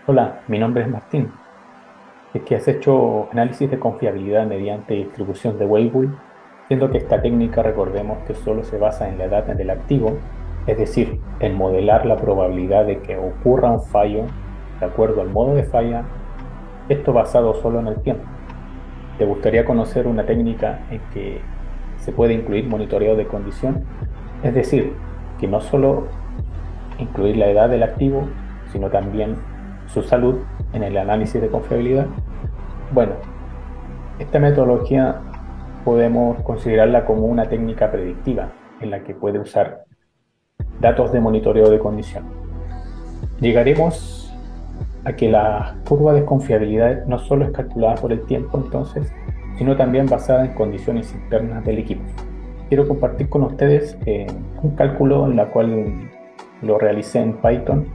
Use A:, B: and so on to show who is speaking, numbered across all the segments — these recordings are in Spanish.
A: Hola, mi nombre es Martín. Es que has hecho análisis de confiabilidad mediante distribución de Weibull, siendo que esta técnica, recordemos que solo se basa en la edad del activo, es decir, en modelar la probabilidad de que ocurra un fallo de acuerdo al modo de falla, esto basado solo en el tiempo. ¿Te gustaría conocer una técnica en que se puede incluir monitoreo de condición? Es decir, que no solo incluir la edad del activo, sino también su salud en el análisis de confiabilidad. Bueno, esta metodología podemos considerarla como una técnica predictiva en la que puede usar datos de monitoreo de condición. Llegaremos a que la curva de confiabilidad no solo es calculada por el tiempo, entonces, sino también basada en condiciones internas del equipo. Quiero compartir con ustedes un cálculo en la cual lo realicé en Python,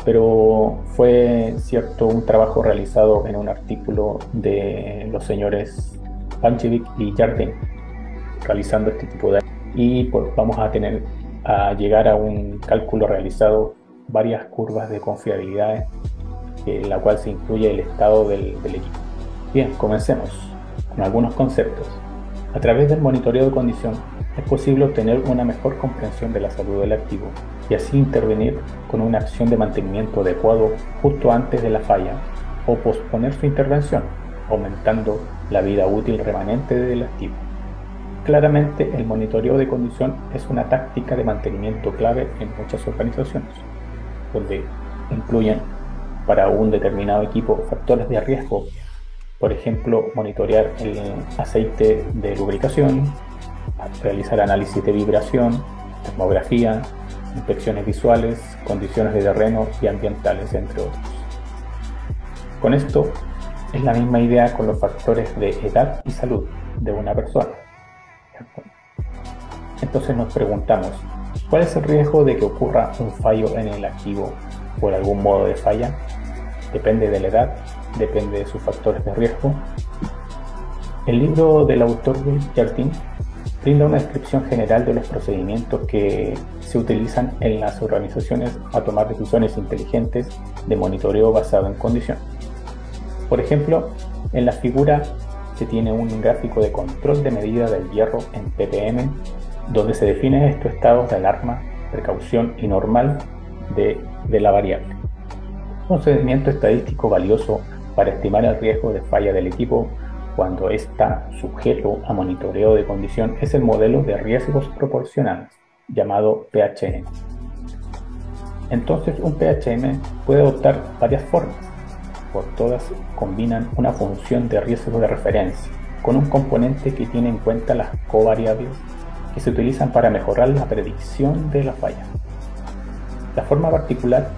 A: pero fue cierto un trabajo realizado en un artículo de los señores Panchevic y Jardine realizando este tipo de y pues vamos a tener a llegar a un cálculo realizado varias curvas de confiabilidad en la cual se incluye el estado del equipo. Bien, comencemos con algunos conceptos. A través del monitoreo de condición es posible obtener una mejor comprensión de la salud del activo y así intervenir con una acción de mantenimiento adecuado justo antes de la falla o posponer su intervención, aumentando la vida útil remanente del activo. Claramente, el monitoreo de condición es una táctica de mantenimiento clave en muchas organizaciones, donde incluyen para un determinado equipo factores de riesgo, por ejemplo, monitorear el aceite de lubricación, realizar análisis de vibración, termografía, inspecciones visuales, condiciones de terreno y ambientales, entre otros. Con esto es la misma idea con los factores de edad y salud de una persona. Entonces nos preguntamos, ¿cuál es el riesgo de que ocurra un fallo en el activo por algún modo de falla? Depende de la edad, depende de sus factores de riesgo. El libro del autor Will Jardine brinda una descripción general de los procedimientos que se utilizan en las organizaciones a tomar decisiones inteligentes de monitoreo basado en condición. Por ejemplo, en la figura se tiene un gráfico de control de medida del hierro en ppm, donde se definen estos estados de alarma, precaución y normal de la variable. Un procedimiento estadístico valioso para estimar el riesgo de falla del equipo cuando está sujeto a monitoreo de condición es el modelo de riesgos proporcionales, llamado PHM. Entonces, un PHM puede adoptar varias formas. Por todas combinan una función de riesgo de referencia con un componente que tiene en cuenta las covariables que se utilizan para mejorar la predicción de la falla. La forma particular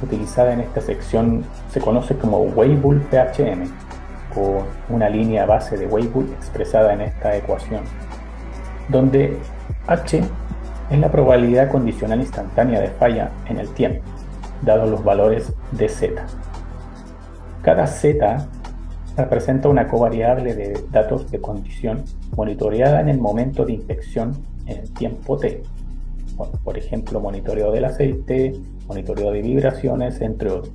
A: utilizada en esta sección se conoce como Weibull PHM, con una línea base de Weibull expresada en esta ecuación, donde H es la probabilidad condicional instantánea de falla en el tiempo, dados los valores de Z. Cada Z representa una covariable de datos de condición monitoreada en el momento de inspección en el tiempo T. Bueno, por ejemplo, monitoreo del aceite, monitoreo de vibraciones, entre otros.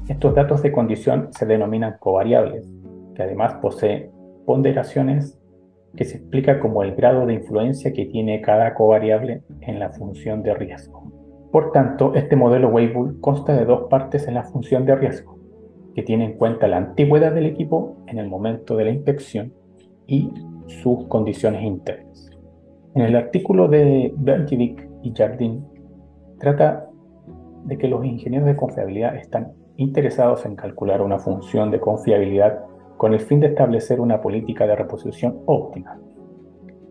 A: Estos datos de condición se denominan covariables, que además poseen ponderaciones que se explica como el grado de influencia que tiene cada covariable en la función de riesgo. Por tanto, este modelo Weibull consta de dos partes en la función de riesgo, que tiene en cuenta la antigüedad del equipo en el momento de la inspección y sus condiciones internas. En el artículo de Bergevik y Jardine trata de que los ingenieros de confiabilidad están interesados en calcular una función de confiabilidad con el fin de establecer una política de reposición óptima.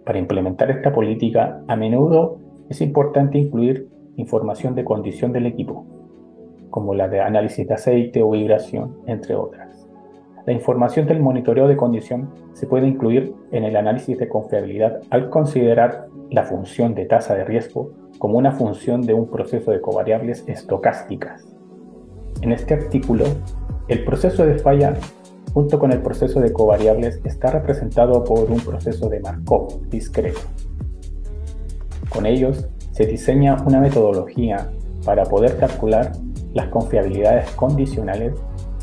A: Para implementar esta política, a menudo es importante incluir información de condición del equipo, como la de análisis de aceite o vibración, entre otras. La información del monitoreo de condición se puede incluir en el análisis de confiabilidad al considerar la función de tasa de riesgo como una función de un proceso de covariables estocásticas. En este artículo, el proceso de falla junto con el proceso de covariables está representado por un proceso de Markov discreto. Con ellos se diseña una metodología para poder calcular las confiabilidades condicionales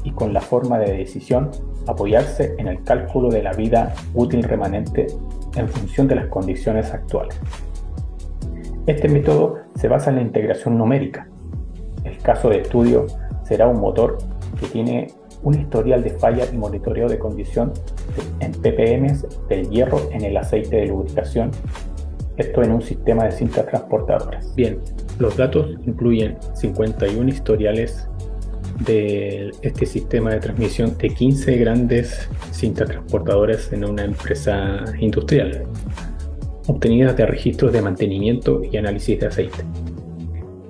A: y con la forma de decisión apoyarse en el cálculo de la vida útil remanente en función de las condiciones actuales. Este método se basa en la integración numérica. El caso de estudio será un motor que tiene un historial de falla y monitoreo de condición en ppm del hierro en el aceite de lubricación, esto en un sistema de cintas transportadoras. Bien, los datos incluyen 51 historiales de este sistema de transmisión de 15 grandes cintas transportadoras en una empresa industrial, obtenidas de registros de mantenimiento y análisis de aceite.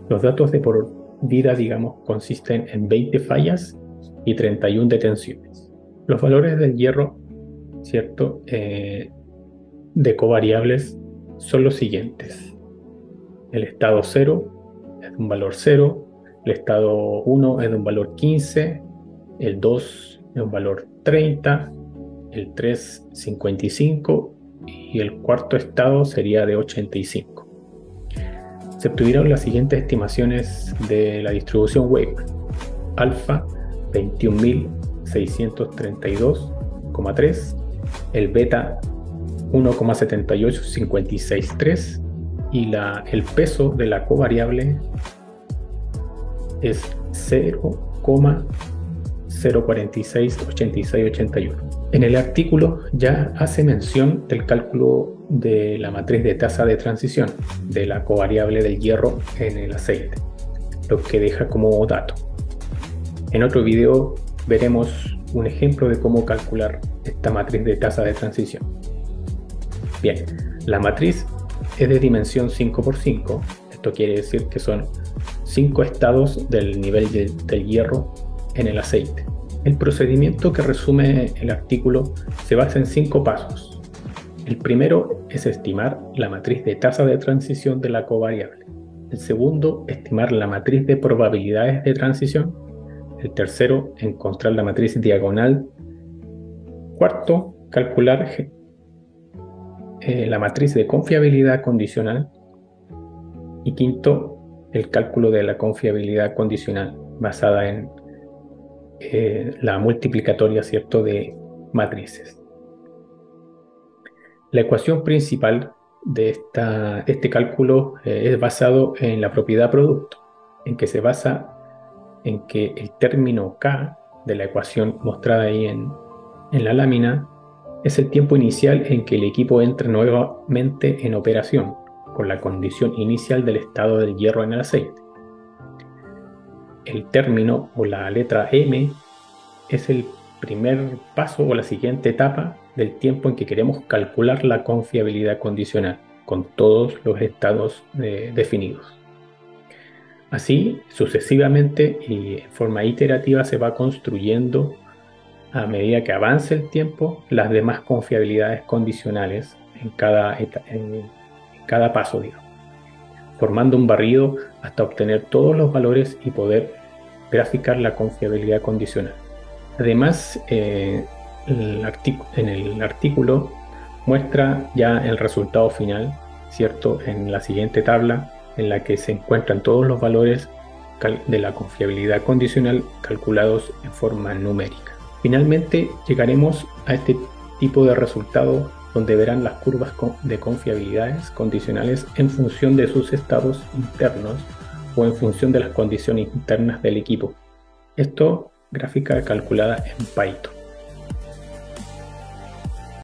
A: Los datos de por vida, consisten en 20 fallas y 31 detenciones. Los valores del hierro, ¿cierto?, de covariables son los siguientes. El estado 0 es de un valor 0, el estado 1 es de un valor 15, el 2 es un valor 30, el 3 55 y el cuarto estado sería de 85. Se obtuvieron las siguientes estimaciones de la distribución Weyl. Alfa 21.632,3, el beta 1,78563 y el peso de la covariable es 0,0468681. En el artículo ya hace mención del cálculo de la matriz de tasa de transición de la covariable del hierro en el aceite, lo que deja como dato. En otro video veremos un ejemplo de cómo calcular esta matriz de tasa de transición. Bien, la matriz es de dimensión 5×5, esto quiere decir que son 5 estados del nivel del hierro en el aceite. El procedimiento que resume el artículo se basa en 5 pasos. El primero es estimar la matriz de tasa de transición de la covariable. El segundo, estimar la matriz de probabilidades de transición. El tercero, encontrar la matriz diagonal. Cuarto, calcular la matriz de confiabilidad condicional. Y quinto, el cálculo de la confiabilidad condicional basada en la multiplicatoria, ¿cierto?, de matrices. La ecuación principal de este cálculo es basado en la propiedad producto, en que se basa en que el término K de la ecuación mostrada ahí en la lámina es el tiempo inicial en que el equipo entra nuevamente en operación, con la condición inicial del estado del hierro en el aceite. El término o la letra M es el primer paso o la siguiente etapa del tiempo en que queremos calcular la confiabilidad condicional con todos los estados definidos. Así, sucesivamente y en forma iterativa se va construyendo, a medida que avance el tiempo, las demás confiabilidades condicionales en cada paso, formando un barrido hasta obtener todos los valores y poder graficar la confiabilidad condicional. Además, en el artículo muestra ya el resultado final, ¿cierto?, en la siguiente tabla, en la que se encuentran todos los valores de la confiabilidad condicional calculados en forma numérica. Finalmente, llegaremos a este tipo de resultado donde verán las curvas de confiabilidades condicionales en función de sus estados internos o en función de las condiciones internas del equipo. Esto gráfica calculada en Python.